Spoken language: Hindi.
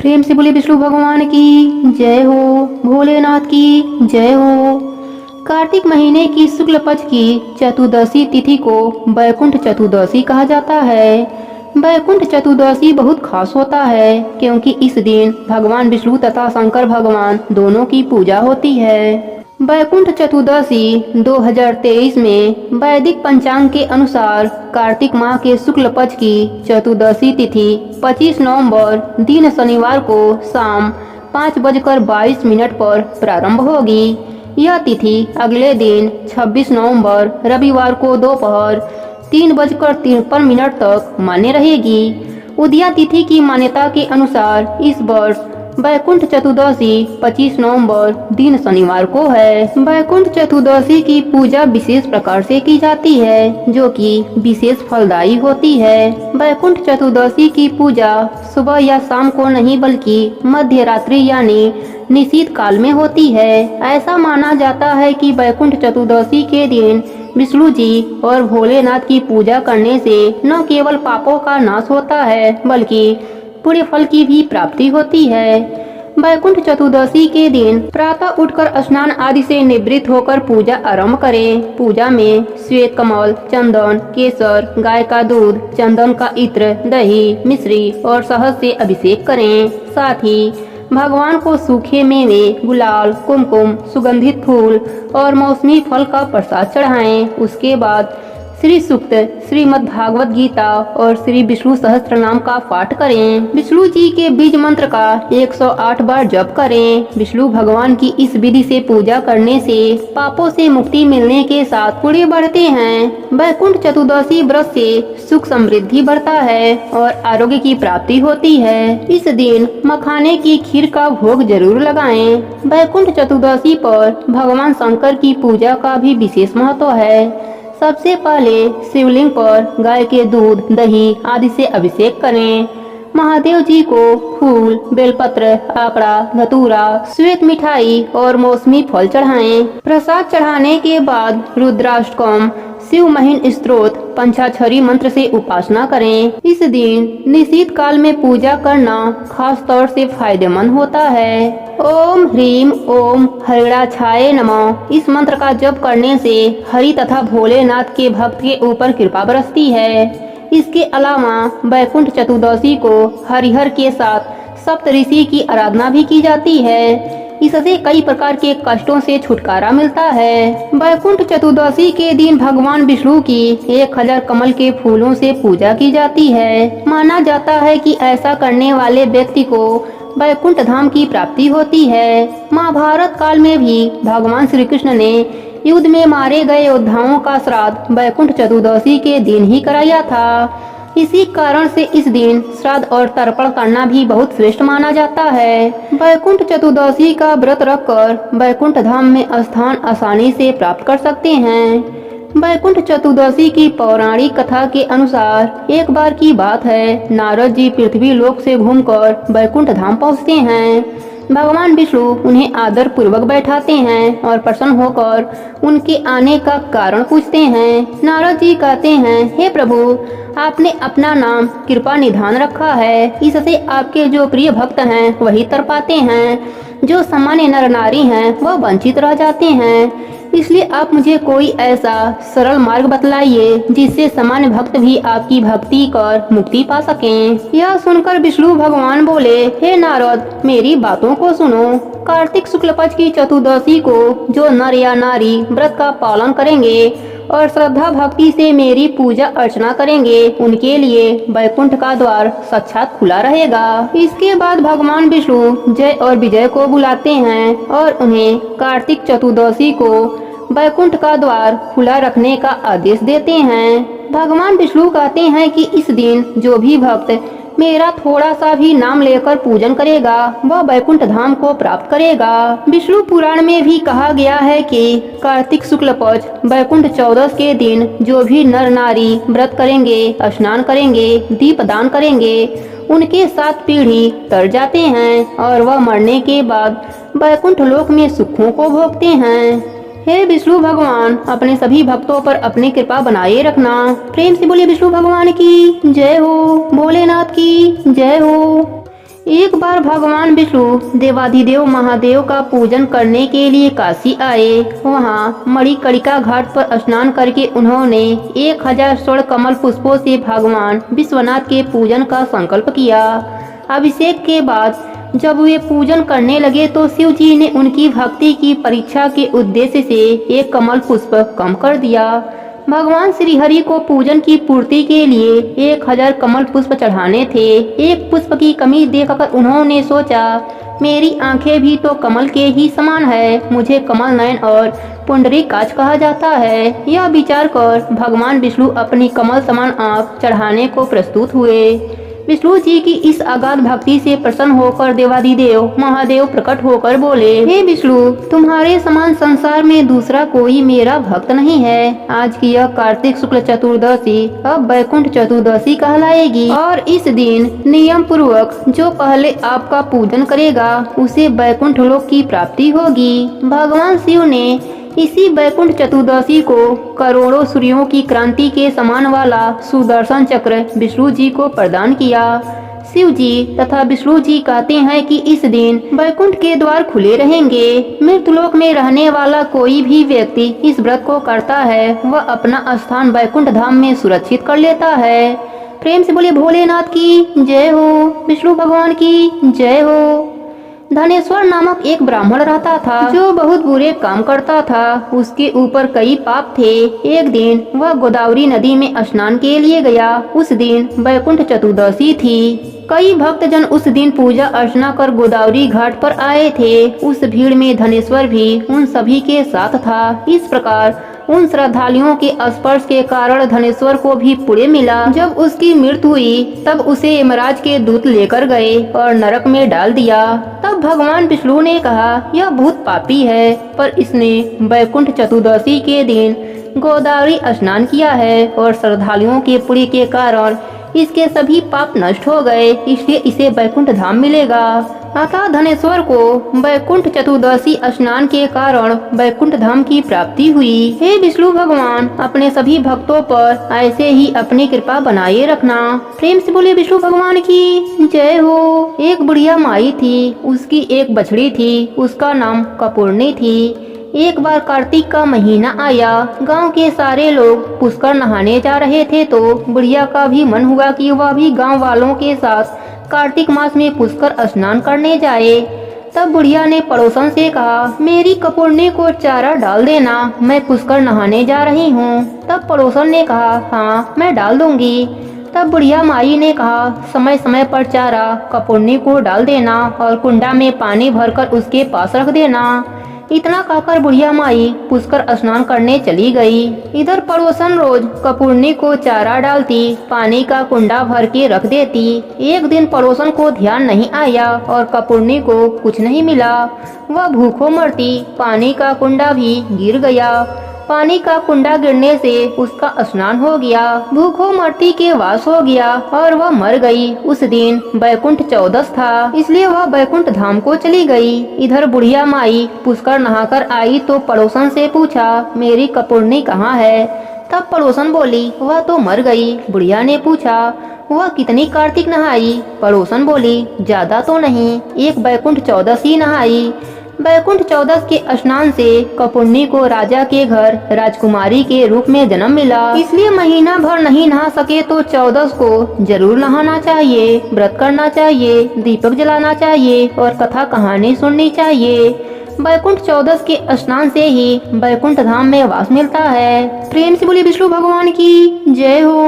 प्रेम से बोले विष्णु भगवान की जय हो, भोलेनाथ की जय हो। कार्तिक महीने की शुक्ल पक्ष की चतुर्दशी तिथि को वैकुंठ चतुर्दशी कहा जाता है। वैकुंठ चतुर्दशी बहुत खास होता है क्योंकि इस दिन भगवान विष्णु तथा शंकर भगवान दोनों की पूजा होती है। वैकुंठ चतुर्दशी 2023 में वैदिक पंचांग के अनुसार कार्तिक माह के शुक्ल पक्ष की चतुर्दशी तिथि 25 नवंबर दिन शनिवार को शाम 5:22 पर प्रारंभ होगी। यह तिथि अगले दिन 26 नवंबर रविवार को दोपहर 3:53 तक मान्य रहेगी। उदया तिथि की मान्यता के अनुसार इस वर्ष वैकुंठ चतुर्दशी 25 नवंबर दिन शनिवार को है। वैकुंठ चतुर्दशी की पूजा विशेष प्रकार से की जाती है जो कि विशेष फलदायी होती है। वैकुंठ चतुर्दशी की पूजा सुबह या शाम को नहीं बल्कि मध्य रात्रि यानी निशीथ काल में होती है। ऐसा माना जाता है कि वैकुंठ चतुर्दशी के दिन विष्णु जी और भोलेनाथ की पूजा करने से न केवल पापों का नाश होता है बल्कि पूरे फल की भी प्राप्ति होती है। वैकुंठ चतुर्दशी के दिन प्रातः उठकर स्नान आदि से निवृत्त होकर पूजा आरंभ करें। पूजा में श्वेत कमल, चंदन, केसर, गाय का दूध, चंदन का इत्र, दही, मिश्री और शहद से अभिषेक करें। साथ ही भगवान को सूखे मेवे, गुलाल, कुमकुम, सुगंधित फूल और मौसमी फल का प्रसाद चढ़ाएं। उसके बाद श्री सूक्त, श्रीमद् भागवत गीता और श्री विष्णु सहस्त्र नाम का पाठ करें। विष्णु जी के बीज मंत्र का 108 बार जप करें। विष्णु भगवान की इस विधि से पूजा करने से पापों से मुक्ति मिलने के साथ पुण्य बढ़ते हैं। वैकुंठ चतुर्दशी व्रत से सुख समृद्धि बढ़ता है और आरोग्य की प्राप्ति होती है। इस दिन मखाने की खीर का भोग जरूर लगाएं। वैकुंठ चतुर्दशी पर भगवान शंकर की पूजा का भी विशेष महत्व है। सबसे पहले शिवलिंग पर गाय के दूध, दही आदि से अभिषेक करें। महादेव जी को फूल, बेलपत्र, आकड़ा, धतूरा, श्वेत मिठाई और मौसमी फल चढ़ाएं। प्रसाद चढ़ाने के बाद रुद्राष्टकम, शिव महीन स्तोत्र, पंचाक्षरी मंत्र से उपासना करें। इस दिन निशीथ काल में पूजा करना खास तौर से फायदेमंद होता है। ओम ह्रीम ओम हरिणाक्षाय नमः इस मंत्र का जप करने से हरि तथा भोलेनाथ के भक्त के ऊपर कृपा बरसती है। इसके अलावा वैकुंठ चतुर्दशी को हरिहर के साथ सप्तऋषि की आराधना भी की जाती है। इससे कई प्रकार के कष्टों से छुटकारा मिलता है। वैकुंठ चतुर्दशी के दिन भगवान विष्णु की 1000 कमल के फूलों से पूजा की जाती है। माना जाता है कि ऐसा करने वाले व्यक्ति को वैकुंठ धाम की प्राप्ति होती है। महाभारत काल में भी भगवान श्री कृष्ण ने युद्ध में मारे गए योद्धाओं का श्राद्ध वैकुंठ चतुर्दशी के दिन ही कराया था। इसी कारण से इस दिन श्राद्ध और तर्पण करना भी बहुत श्रेष्ठ माना जाता है। वैकुंठ चतुर्दशी का व्रत रखकर वैकुंठ धाम में स्थान आसानी से प्राप्त कर सकते हैं। वैकुंठ चतुर्दशी की पौराणिक कथा के अनुसार एक बार की बात है, नारद जी पृथ्वी लोक से घूमकर वैकुंठ धाम पहुँचते हैं। भगवान विष्णु उन्हें आदर पूर्वक बैठाते हैं और प्रसन्न होकर उनके आने का कारण पूछते हैं। नारद जी कहते हैं, हे प्रभु, आपने अपना नाम कृपा निधान रखा है। इससे आपके जो प्रिय भक्त हैं वही तर पाते हैं, जो सामान्य नर नारी हैं वह वंचित रह जाते हैं। इसलिए आप मुझे कोई ऐसा सरल मार्ग बतलाइए जिससे सामान्य भक्त भी आपकी भक्ति कर मुक्ति पा सकें। यह सुनकर विष्णु भगवान बोले, हे नारद, मेरी बातों को सुनो। कार्तिक शुक्ल पक्ष की चतुर्दशी को जो नर या नारी व्रत का पालन करेंगे और श्रद्धा भक्ति से मेरी पूजा अर्चना करेंगे उनके लिए वैकुंठ का द्वार साक्षात खुला रहेगा। इसके बाद भगवान विष्णु जय और विजय को बुलाते हैं और उन्हें कार्तिक चतुर्दशी को वैकुंठ का द्वार खुला रखने का आदेश देते हैं। भगवान विष्णु कहते हैं कि इस दिन जो भी भक्त मेरा थोड़ा सा भी नाम लेकर पूजन करेगा वह वैकुंठ धाम को प्राप्त करेगा। विष्णु पुराण में भी कहा गया है कि कार्तिक शुक्ल पक्ष वैकुंठ चौदस के दिन जो भी नर नारी व्रत करेंगे, स्नान करेंगे, दीपदान करेंगे, उनके 7 पीढ़ी तर जाते हैं और वह मरने के बाद वैकुंठ लोक में सुखों को भोगते हैं। हे विष्णु भगवान, अपने सभी भक्तों पर अपनी कृपा बनाए रखना। प्रेम से बोलिए विष्णु भगवान की जय हो, भोलेनाथ की जय हो। एक बार भगवान विष्णु देवाधिदेव महादेव का पूजन करने के लिए काशी आए। वहाँ मणिकर्णिका घाट पर स्नान करके उन्होंने 1000 स्वर्ण कमल पुष्पों से भगवान विश्वनाथ के पूजन का संकल्प किया। अभिषेक के बाद जब वे पूजन करने लगे तो शिव जी ने उनकी भक्ति की परीक्षा के उद्देश्य से एक कमल पुष्प कम कर दिया। भगवान श्री हरि को पूजन की पूर्ति के लिए 1000 कमल पुष्प चढ़ाने थे। एक पुष्प की कमी देखकर उन्होंने सोचा, मेरी आंखें भी तो कमल के ही समान है, मुझे कमल नयन और पुंडरीकाक्ष कहा जाता है। यह विचार कर भगवान विष्णु अपनी कमल समान आंख चढ़ाने को प्रस्तुत हुए। विष्णु जी की इस अगाध भक्ति से प्रसन्न होकर देवाधिदेव महादेव प्रकट होकर बोले, हे विष्णु, तुम्हारे समान संसार में दूसरा कोई मेरा भक्त नहीं है। आज की यह कार्तिक शुक्ल चतुर्दशी अब बैकुंठ चतुर्दशी कहलाएगी और इस दिन नियम पूर्वक जो पहले आपका पूजन करेगा उसे बैकुंठ लोक की प्राप्ति होगी। भगवान शिव ने इसी बैकुंठ चतुर्दशी को करोड़ों सूर्यों की क्रांति के समान वाला सुदर्शन चक्र विष्णु जी को प्रदान किया। शिव जी तथा विष्णु जी कहते हैं कि इस दिन बैकुंठ के द्वार खुले रहेंगे। मृतलोक में रहने वाला कोई भी व्यक्ति इस व्रत को करता है वह अपना स्थान बैकुंठ धाम में सुरक्षित कर लेता है। प्रेम से बोले भोलेनाथ की जय हो, विष्णु भगवान की जय हो। धनेश्वर नामक एक ब्राह्मण रहता था जो बहुत बुरे काम करता था। उसके ऊपर कई पाप थे। एक दिन वह गोदावरी नदी में स्नान के लिए गया। उस दिन बैकुंठ चतुर्दशी थी। कई भक्तजन उस दिन पूजा अर्चना कर गोदावरी घाट पर आए थे। उस भीड़ में धनेश्वर भी उन सभी के साथ था। इस प्रकार उन श्रद्धालुओं के स्पर्श के कारण धनेश्वर को भी पुण्य मिला। जब उसकी मृत्यु हुई तब उसे यमराज के दूत लेकर गए और नरक में डाल दिया। तब भगवान विष्णु ने कहा, यह भूत पापी है पर इसने बैकुंठ चतुर्दशी के दिन गोदावरी स्नान किया है और श्रद्धालुओं के पुण्य के कारण इसके सभी पाप नष्ट हो गए, इसलिए इसे बैकुंठ धाम मिलेगा। अतः धनेश्वर को बैकुंठ चतुर्दशी स्नान के कारण बैकुंठ धाम की प्राप्ति हुई। हे विष्णु भगवान, अपने सभी भक्तों पर ऐसे ही अपनी कृपा बनाए रखना। प्रेम से बोले विष्णु भगवान की जय हो। एक बुढ़िया माई थी, उसकी एक बछड़ी थी, उसका नाम कपूरनी थी। एक बार कार्तिक का महीना आया। गांव के सारे लोग पुष्कर नहाने जा रहे थे तो बुढ़िया का भी मन हुआ कि वह भी गांव वालों के साथ कार्तिक मास में पुष्कर स्नान करने जाए। तब बुढ़िया ने पड़ोसन से कहा, मेरी कपूरनी को चारा डाल देना, मैं पुष्कर नहाने जा रही हूँ। तब पड़ोसन ने कहा, हाँ मैं डाल दूंगी। तब बुढ़िया माई ने कहा, समय समय पर चारा कपूरनी को डाल देना और कुंडा में पानी भरकर उसके पास रख देना। इतना कहकर बुढ़िया माई पुष्कर स्नान करने चली गई। इधर पड़ोसन रोज कपूरनी को चारा डालती, पानी का कुंडा भर के रख देती। एक दिन पड़ोसन को ध्यान नहीं आया और कपूरनी को कुछ नहीं मिला। वह भूखों मरती, पानी का कुंडा भी गिर गया। पानी का कुंडा गिरने से उसका स्नान हो गया, भूखों मरती के वास हो गया और वह मर गई। उस दिन बैकुंठ चौदस था, इसलिए वह बैकुंठ धाम को चली गई। इधर बुढ़िया माई पुष्कर नहाकर आई तो पड़ोसन से पूछा, मेरी कपूरनी कहाँ है? तब पड़ोसन बोली, वह तो मर गई। बुढ़िया ने पूछा, वह कितनी कार्तिक नहाई? पड़ोसन बोली, ज्यादा तो नहीं, एक बैकुंठ चौदस ही नहाई। बैकुंठ चौदस के स्नान से कपूरनी को राजा के घर राजकुमारी के रूप में जन्म मिला, इसलिए महीना भर नहीं नहा सके तो चौदस को जरूर नहाना चाहिए, व्रत करना चाहिए, दीपक जलाना चाहिए और कथा कहानी सुननी चाहिए। बैकुंठ चौदस के स्नान से ही बैकुंठ धाम में वास मिलता है। प्रेम से बोली विष्णु भगवान की जय हो।